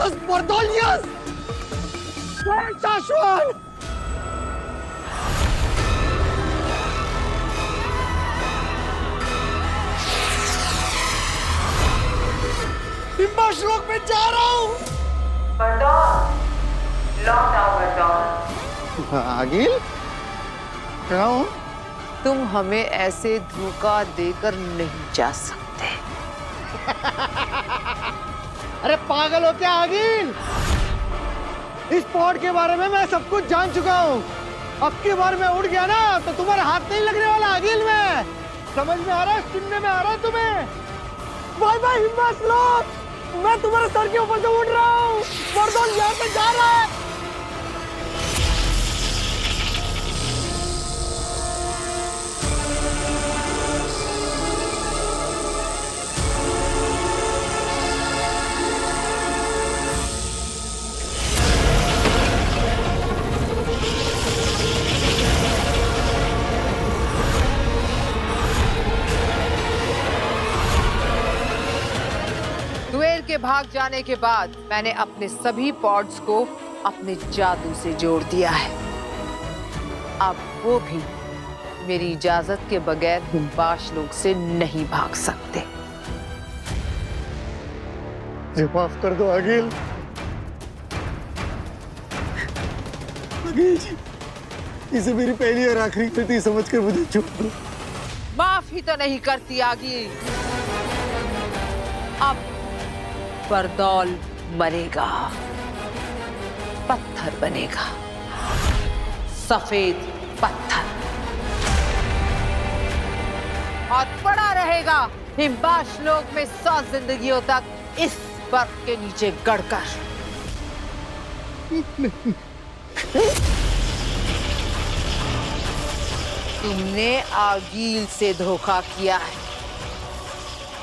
Bordolius! Bordolius! शाश्वत! Himba श्लोक में जा रहा हूँ। बर्दौल, लौट आओ बर्दौल। आगिल? क्या हूँ? तुम हमें ऐसे धोखा देकर नहीं जा सकते। अरे पागल हो क्या आगिल? इस पॉड के बारे में मैं सब कुछ जान चुका हूँ। अब की बार मैं उड़ गया ना तो तुम्हारे हाथ नहीं लगने वाला आगिल में। समझ में आ रहा है? सुनने में आ रहा है तुम्हें? बाय बाय हिम्बा श्लोक। मैं तुम्हारे सर के ऊपर से उड़ रहा हूँ। बर्दौल यहाँ से जा रहा है। दुएल के भाग जाने के बाद मैंने अपने सभी पॉड्स को अपने जादू से जोड़ दिया है। अब वो भी मेरी इजाजत के बगैर हिम्बाश लोग से नहीं भाग सकते। माफ कर दो आगिल। आगिल जी, इसे मेरी पहली और आखिरी गलती समझकर मुझे छोड़ दो। माफ ही तो नहीं करती आगी। अब बर्दौल मरेगा, पत्थर बनेगा, सफेद पत्थर, और पड़ा रहेगा हिम्बाश लोक में 100 जिंदगियों तक इस बर्फ के नीचे गड़कर। तुमने आगील से धोखा किया है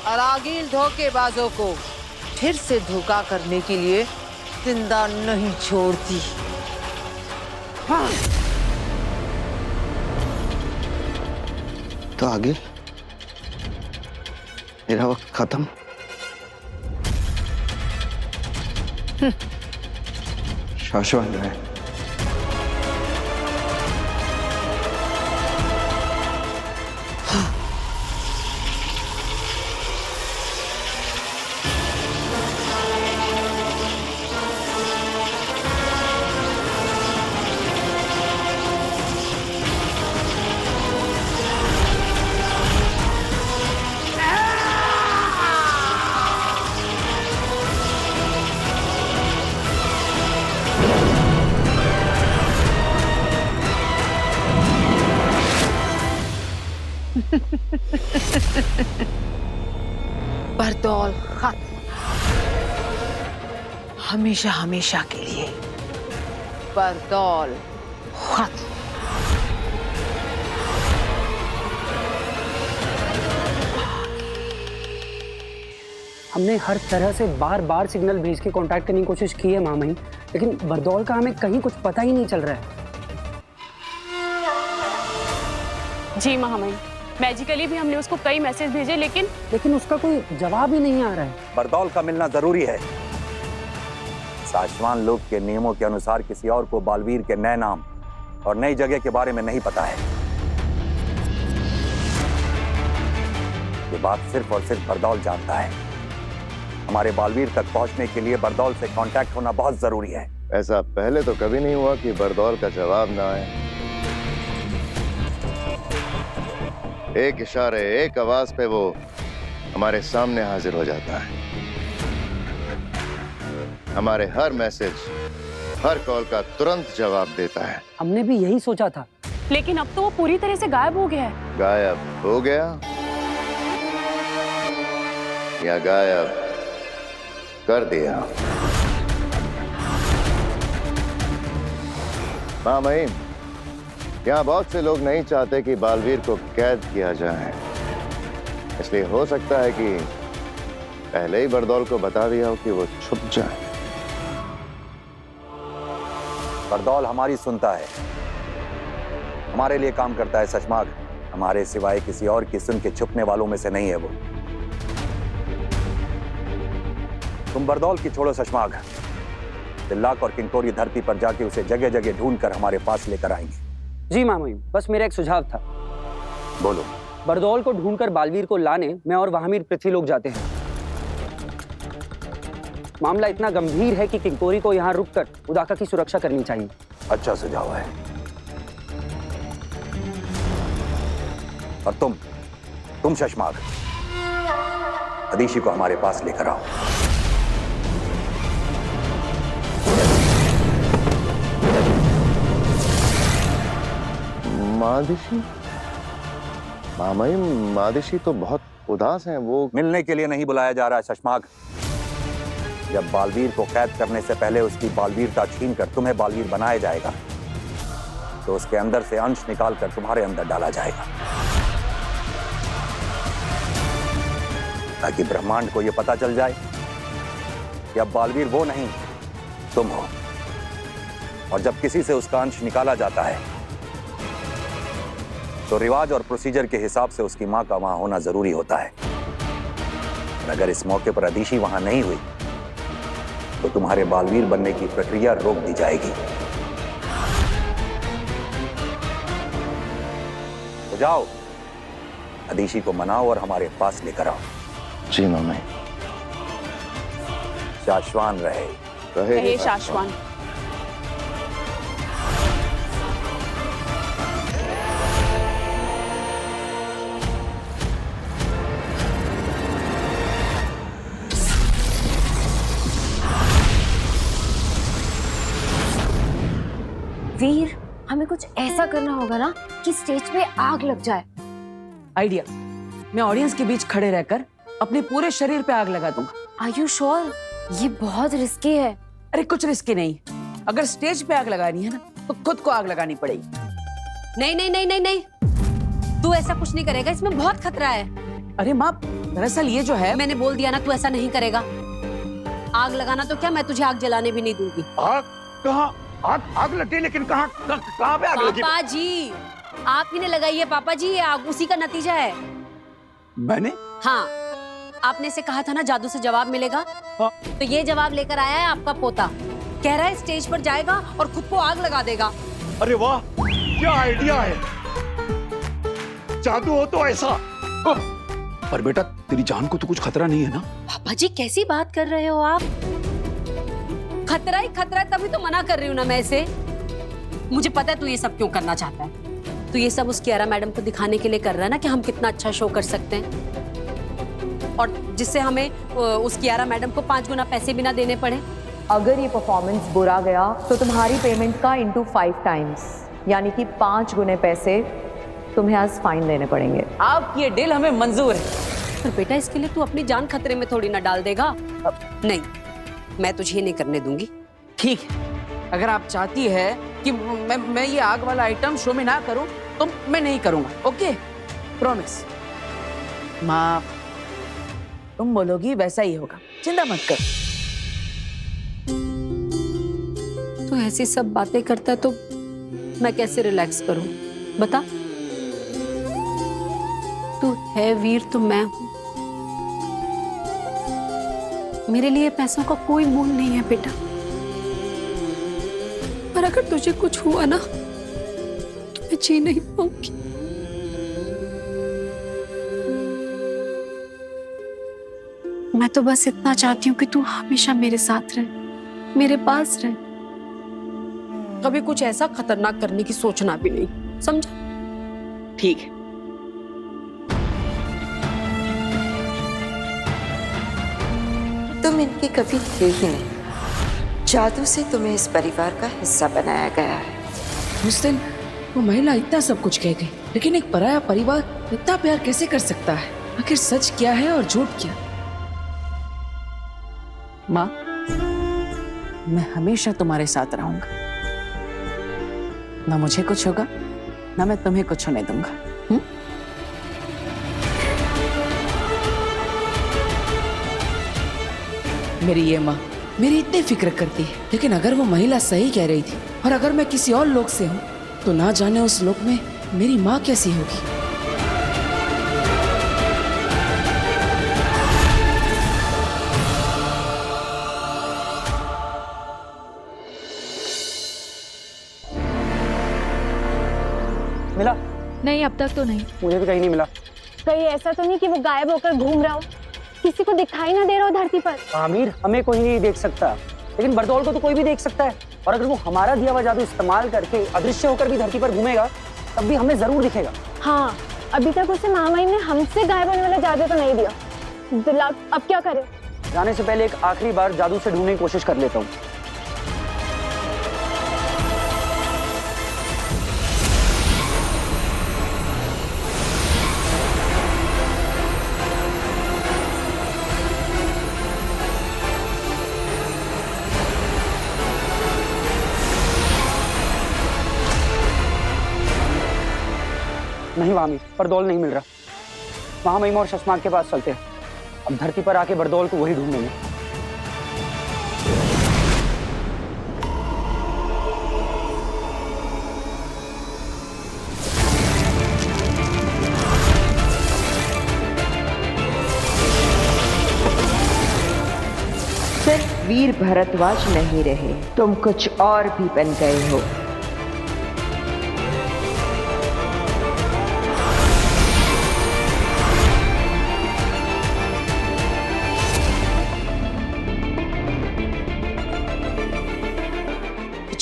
और आगील धोखेबाजों को फिर से धोखा करने के लिए जिंदा नहीं छोड़ती। हाँ। तो आगिल, मेरा वक्त खत्म। शाश्वत है। बर्दौल खत्म, हमेशा हमेशा के लिए। बर्दौल खत्म। हमने हर तरह से बार बार सिग्नल भेज के कांटेक्ट करने की कोशिश की है मामही, लेकिन बर्दौल का हमें कहीं कुछ पता ही नहीं चल रहा है। जी महामहिम, मैजिकली भी हमने उसको कई मैसेज भेजे लेकिन उसका कोई जवाब ही नहीं आ रहा है। बर्दौल का मिलना जरूरी है। साशवान लोक के नियमों के अनुसार किसी और को बालवीर के नए नाम और नई जगह के बारे में नहीं पता है। ये बात सिर्फ और सिर्फ बर्दौल जानता है। हमारे बालवीर तक पहुंचने के लिए बर्दौल से कांटेक्ट होना बहुत जरूरी है। ऐसा पहले तो कभी नहीं हुआ कि बर्दौल का जवाब ना आए। एक इशारे, एक आवाज पे वो हमारे सामने हाजिर हो जाता है। हमारे हर मैसेज, हर कॉल का तुरंत जवाब देता है। हमने भी यही सोचा था, लेकिन अब तो वो पूरी तरह से गायब हो गया है। गायब हो गया या गायब कर दिया? हाँ महीम, यहाँ बहुत से लोग नहीं चाहते कि बालवीर को कैद किया जाए, इसलिए हो सकता है कि पहले ही बर्दौल को बता दिया हो कि वो छुप जाए। बर्दौल हमारी सुनता है, हमारे लिए काम करता है सचमाग। हमारे सिवाय किसी और की सुन के छुपने वालों में से नहीं है वो। तुम बर्दौल की छोड़ो सचमाग, तिल्लाक और किंकोरी धरती पर जाके उसे जगह जगह ढूंढ कर हमारे पास लेकर आएंगे। जी मामा जी, बस मेरा एक सुझाव था। बोलो। बरदौल को ढूंढकर बालवीर को लाने मैं और वहामीर पृथ्वी लोग जाते हैं। मामला इतना गंभीर है कि किंकोरी को यहाँ रुककर उदाका की सुरक्षा करनी चाहिए। अच्छा सुझाव है। और तुम शशमाग, अदीशी को हमारे पास लेकर आओ। मादिशी? मामा जी, मादिशी तो बहुत उदास हैं। वो मिलने के लिए नहीं बुलाया जा रहा है शशमाग। जब बालवीर को कैद करने से पहले उसकी बालवीरता छीन कर तुम्हें बालवीर बनाया जाएगा, तो उसके अंदर से अंश निकाल कर तुम्हारे अंदर डाला जाएगा, ताकि ब्रह्मांड को यह पता चल जाए कि अब बालवीर वो नहीं तुम हो। और जब किसी से उसका अंश निकाला जाता है तो रिवाज और प्रोसीजर के हिसाब से उसकी मां का वहां होना जरूरी होता है। और अगर इस मौके पर अदीशी वहां नहीं हुई तो तुम्हारे बालवीर बनने की प्रक्रिया रोक दी जाएगी। तो जाओ, अदीशी को मनाओ और हमारे पास लेकर आओ। जी मामा जी। शाश्वान रहे। रहे शाश्वान। वीर, हमें कुछ ऐसा करना होगा ना कि स्टेज पे आग लग जाए। आइडिया, मैं ऑडियंस के बीच खड़े रहकर अपने पूरे शरीर पे आग लगा दूंगा। Are you sure? ये बहुत रिस्की है। अरे कुछ रिस्की नहीं, अगर स्टेज पे आग लगानी है ना तो खुद को आग लगानी पड़ेगी। नहीं नहीं नहीं नहीं नहीं, तू ऐसा कुछ नहीं करेगा, इसमें बहुत खतरा है। अरे माँ, दरअसल ये जो है, मैंने बोल दिया ना, तू ऐसा नहीं करेगा। आग लगाना तो क्या, मैं तुझे आग जलाने भी नहीं दूंगी। आग कहाँ? आग लगी, लेकिन कहाँ पे आग लगी? पापा जी, आप ही ने लगाई है पापा जी, ये आग उसी का नतीजा है। मैंने? हाँ, आपने से कहा था ना जादू से जवाब मिलेगा। हाँ। तो ये जवाब लेकर आया है आपका पोता। कह रहा है स्टेज पर जाएगा और खुद को आग लगा देगा। अरे वाह, क्या आइडिया है। जादू हो तो ऐसा। पर बेटा, तेरी जान को तो कुछ खतरा नहीं है ना? पापा जी कैसी बात कर रहे हो आप? खतरा ही खतरा है, तभी तो मना कर रही हूँ ना मैं इसे। मुझे पता है तू ये सब क्यों करना चाहता है। तू ये सब उस कियारा मैडम को दिखाने के लिए कर रहा है ना कि हम कितना अच्छा शो कर सकते हैं, और जिससे हमें उस कियारा मैडम को 5 गुना पैसे भी ना देने पड़े। अगर ये परफॉर्मेंस बुरा गया तो तुम्हारी पेमेंट का इंटू 5 टाइम्स, यानी कि 5 गुने पैसे तुम्हें आज फाइन देने पड़ेंगे। आपकी ये डील हमें मंजूर है। पर बेटा, इसके लिए तू अपनी जान खतरे में थोड़ी ना डाल देगा। नहीं, मैं तुझे नहीं करने दूंगी। ठीक है, अगर आप चाहती है कि मैं ये आग वाला आइटम शो में ना करूं तो मैं नहीं करूंगा। Okay, promise. माँ, तुम बोलोगी वैसा ही होगा, चिंता मत कर। तू ऐसी सब बातें करता है तो मैं कैसे रिलैक्स करूं, बता। तू है वीर तो मैं हूं। मेरे लिए पैसों का कोई मोल नहीं है बेटा, पर अगर तुझे कुछ हुआ ना तो मैं जी नहीं पाऊंगी। मैं तो बस इतना चाहती हूँ कि तू हमेशा मेरे साथ रहे, मेरे पास रहे, कभी कुछ ऐसा खतरनाक करने की सोचना भी नहीं, समझा? ठीक है। तुम इनकी कभी थे ही नहीं। जादू से तुम्हें इस परिवार का हिस्सा बनाया गया है। उस दिन वो महिला इतना सब कुछ कह गई, लेकिन एक पराया परिवार इतना प्यार कैसे कर सकता है? आखिर सच क्या है और झूठ क्या? माँ, मैं हमेशा तुम्हारे साथ रहूंगा। ना मुझे कुछ होगा, ना मैं तुम्हें कुछ होने दूंगा। मेरी ये माँ मेरी इतनी फिक्र करती है, लेकिन अगर वो महिला सही कह रही थी और अगर मैं किसी और लोग से हूँ तो ना जाने उस लोक में मेरी माँ कैसी होगी। नहीं, अब तक तो नहीं। मुझे भी कहीं नहीं मिला। कहीं ऐसा तो नहीं कि वो गायब होकर घूम रहा हो, किसी को दिखाई ना दे रहा हो धरती पर? आमिर, हमें कोई नहीं देख सकता, लेकिन बरदौल को तो कोई भी देख सकता है। और अगर वो हमारा दिया हुआ जादू इस्तेमाल करके अदृश्य होकर भी धरती पर घूमेगा, तब भी हमें जरूर दिखेगा। हाँ, अभी तक उसे महामहिम ने हमसे गायब होने वाला जादू तो नहीं दिया। दिला, अब क्या करें? जाने से पहले एक आखिरी बार जादू से ढूंढने की कोशिश कर लेता हूँ। नहीं वामी, बरदौल नहीं मिल रहा। महामहिम और शशमाग के पास चलते हैं। अब धरती पर आके बरदौल को वही ढूंढेंगे। सिर्फ वीर भरद्वाज नहीं रहे, तुम कुछ और भी बन गए हो।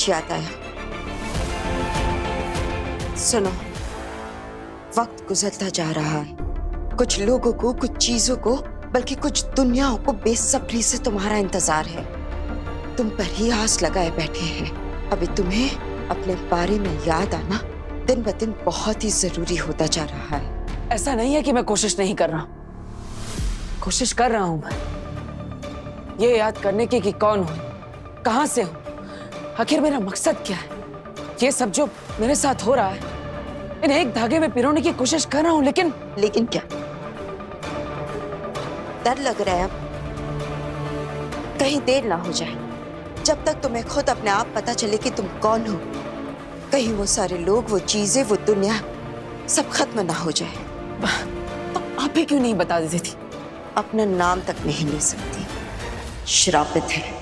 याद आया, सुनो, वक्त गुजरता जा रहा है। कुछ लोगों को, कुछ चीजों को, बल्कि कुछ दुनियाओं को बेसब्री से तुम्हारा इंतजार है। तुम पर ही आस लगाए बैठे हैं। अभी तुम्हें अपने बारे में याद आना दिन ब दिन बहुत ही जरूरी होता जा रहा है। ऐसा नहीं है कि मैं कोशिश नहीं कर रहा, कोशिश कर रहा हूं मैं, ये याद करने की कि कौन हूं, कहां से हूं, आखिर मेरा मकसद क्या है। ये सब जो मेरे साथ हो रहा है, इन्हें एक धागे में पिरोने की कोशिश कर रहा हूं, लेकिन क्या डर लग रहा है? अब कहीं देर ना हो जाए, जब तक तुम्हें खुद अपने आप पता चले कि तुम कौन हो, कहीं वो सारे लोग, वो चीजें, वो दुनिया सब खत्म ना हो जाए। तो आप ही क्यों नहीं बता देती थी? अपना नाम तक नहीं ले सकती, श्रापित है।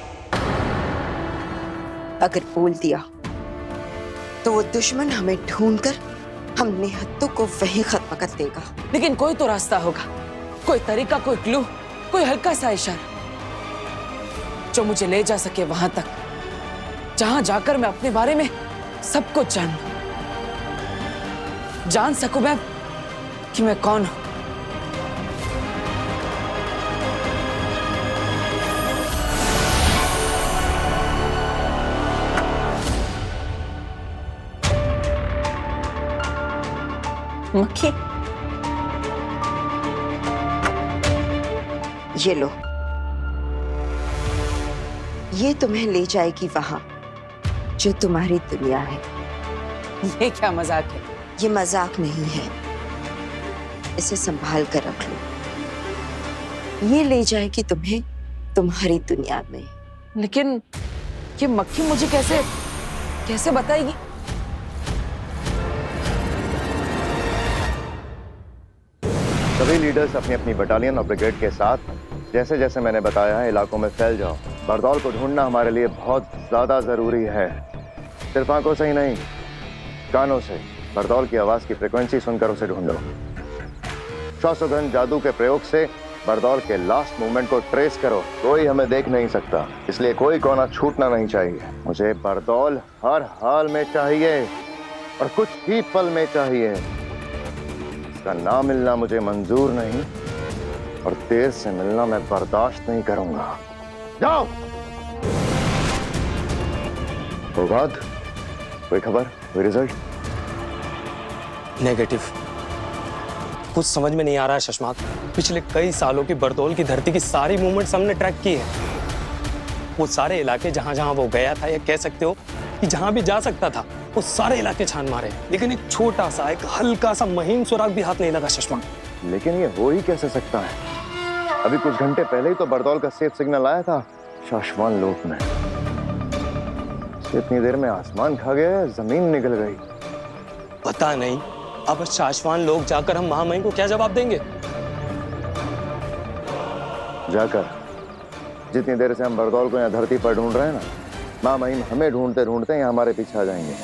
अगर बोल दिया तो वो दुश्मन हमें ढूंढकर हम निहत्तों को वहीं खत्म कर देगा। लेकिन कोई तो रास्ता होगा, कोई तरीका, कोई क्लू, कोई हल्का सा इशारा जो मुझे ले जा सके वहां तक, जहां जाकर मैं अपने बारे में सब कुछ जान सकूं मैं कि मैं कौन हूं। मक्खी, ये लो, ये तुम्हें ले जाएगी वहां जो तुम्हारी दुनिया है। ये क्या मजाक है? ये मजाक नहीं है, इसे संभाल कर रख लो। ये ले जाएगी तुम्हें तुम्हारी दुनिया में। लेकिन ये मक्खी मुझे कैसे बताएगी? सभी लीडर्स अपनी अपनी बटालियन और ब्रिगेड के साथ जैसे जैसे मैंने बताया है इलाकों में फैल जाओ। बरदौल को ढूंढना हमारे लिए बहुत ज्यादा जरूरी है। सिर्फ आंखों से ही नहीं, कानों से बरदौल की आवाज की फ्रीक्वेंसी सुनकर उसे ढूंढो। श्वासोगंध जादू के प्रयोग से बरदौल के लास्ट मूवमेंट को ट्रेस करो। कोई हमें देख नहीं सकता, इसलिए कोई कोना छूटना नहीं चाहिए। मुझे बरदौल हर हाल में चाहिए और कुछ ही पल में चाहिए। इसका ना मिलना मुझे मंजूर नहीं और देर से मिलना मैं बर्दाश्त नहीं करूंगा। जाओ। प्रभात, कोई खबर, कोई रिजल्ट? नेगेटिव। कुछ समझ में नहीं आ रहा है शशमाक। पिछले कई सालों की बरदौल की धरती की सारी मूवमेंट्स हमने ट्रैक की है। वो सारे इलाके जहां जहां वो गया था, या कह सकते हो कि जहां भी जा सकता था, वो सारे इलाके छान मारे, लेकिन एक छोटा सा, एक हल्का सा महीन सुराग भी हाथ नहीं लगा शशमाक। लेकिन ये हो ही कैसे सकता है? अभी कुछ घंटे पहले ही तो बरदौल का सेफ सिग्नल आया था शाश्वान लोक में। इतनी देर में आसमान खा गया, जमीन निकल गई। पता नहीं अब शाश्वान लोग जाकर हम महामहिम को क्या जवाब देंगे? जाकर जितनी देर से हम बरदौल को यहाँ धरती पर ढूंढ रहे हैं ना, महामहिम हमें ढूंढते ढूंढते यहाँ हमारे पीछे आ जाएंगे।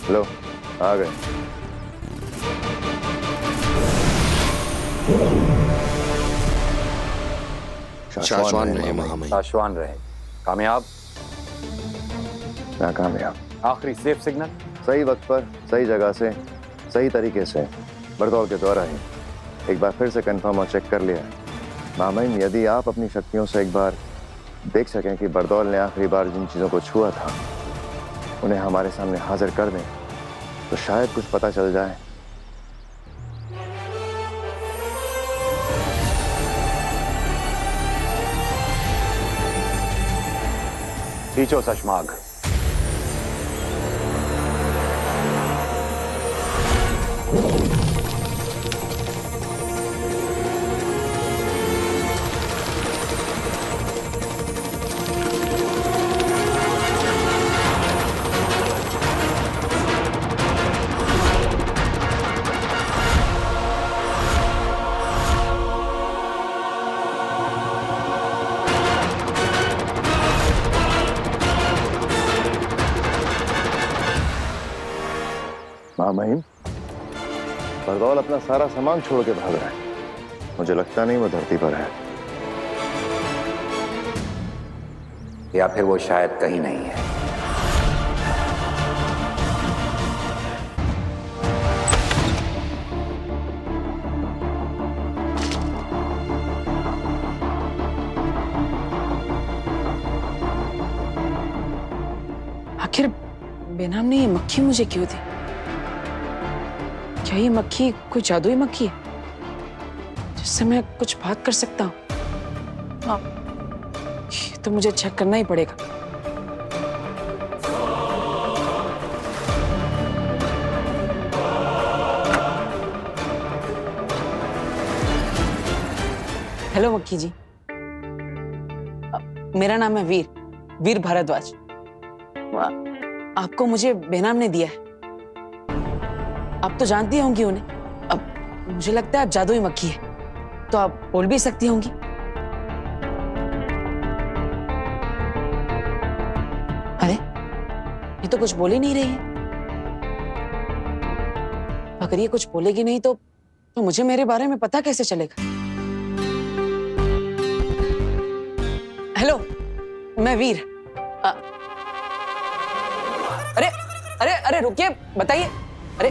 लो आ गए। शाश्वान रहे महामहिम। शाश्वान रहे। कामयाब? नाकामयाब। आखिरी सेफ सिग्नल? सही वक्त पर सही जगह से सही तरीके से बरदौल के द्वारा ही एक बार फिर से कंफर्म और चेक कर लिया। महामहिम, यदि आप अपनी शक्तियों से एक बार देख सकें कि बरदौल ने आखिरी बार जिन चीज़ों को छुआ था उन्हें हमारे सामने हाजिर कर दें तो शायद कुछ पता चल जाए। खींचो शशमाग। महामहिम, बरदौल अपना सारा सामान छोड़ के भाग रहा है। मुझे लगता नहीं वो धरती पर है, या फिर वो शायद कहीं नहीं है। आखिर बेनाम ने ये मक्खी मुझे क्यों दी? क्या ये मक्खी कोई जादुई मक्खी है जिससे मैं कुछ बात कर सकता हूँ? ये तो मुझे चेक करना ही पड़ेगा। हेलो मक्खी जी, मेरा नाम है वीर भारद्वाज। आपको मुझे बेनाम ने दिया है। आप तो जानती होंगी उन्हें। अब मुझे लगता है आप जादुई मक्खी है, तो आप बोल भी सकती होंगी। अरे ये तो कुछ बोल ही नहीं रही है। अगर ये कुछ बोलेगी नहीं तो मुझे मेरे बारे में पता कैसे चलेगा? हेलो, मैं वीर। अरे अरे अरे रुकिए, बताइए। अरे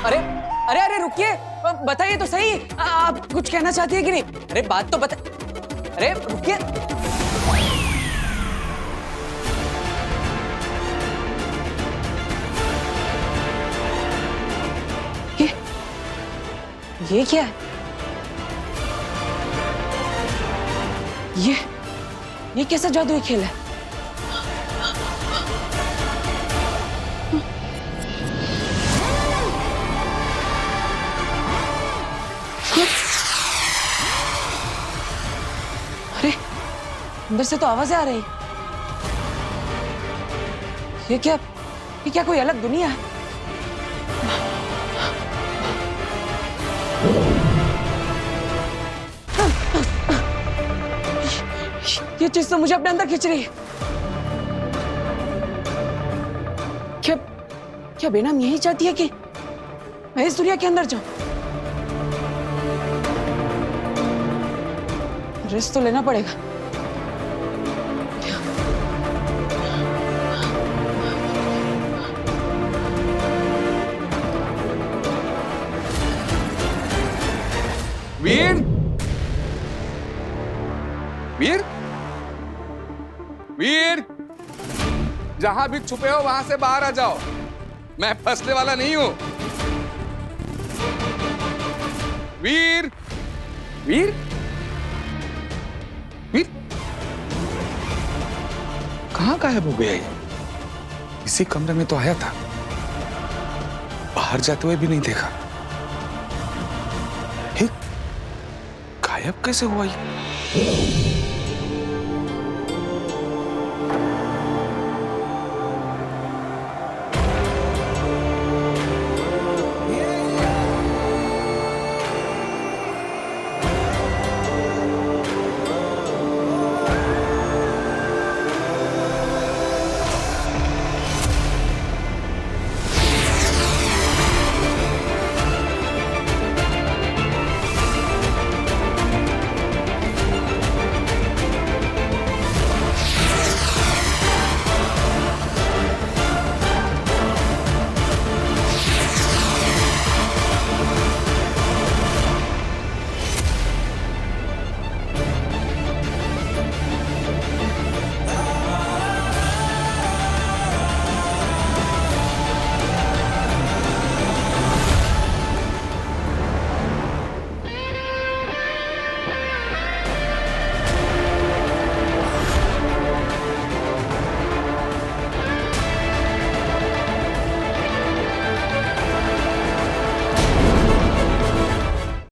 अरे अरे अरे रुकिए, बताइए तो सही। आप कुछ कहना चाहती है कि नहीं? अरे बात तो बता। अरे रुकिए। ये क्या है? ये कैसा जादुई खेल है? अरे अंदर से तो आवाजें आ रही। ये क्या कोई अलग दुनिया है? ये चीज तो मुझे अपने अंदर खींच रही है। क्या बेनाम यही चाहती है कि मैं इस दुनिया के अंदर जाऊं? रिस्क तो लेना पड़ेगा। वीर वीर वीर, जहां भी छुपे हो वहां से बाहर आ जाओ। मैं फंसने वाला नहीं हूं। वीर वीर वीर, कहां गायब हो गया ये? इसी कमरे में तो आया था, बाहर जाते हुए भी नहीं देखा। गायब कैसे हुआ ये?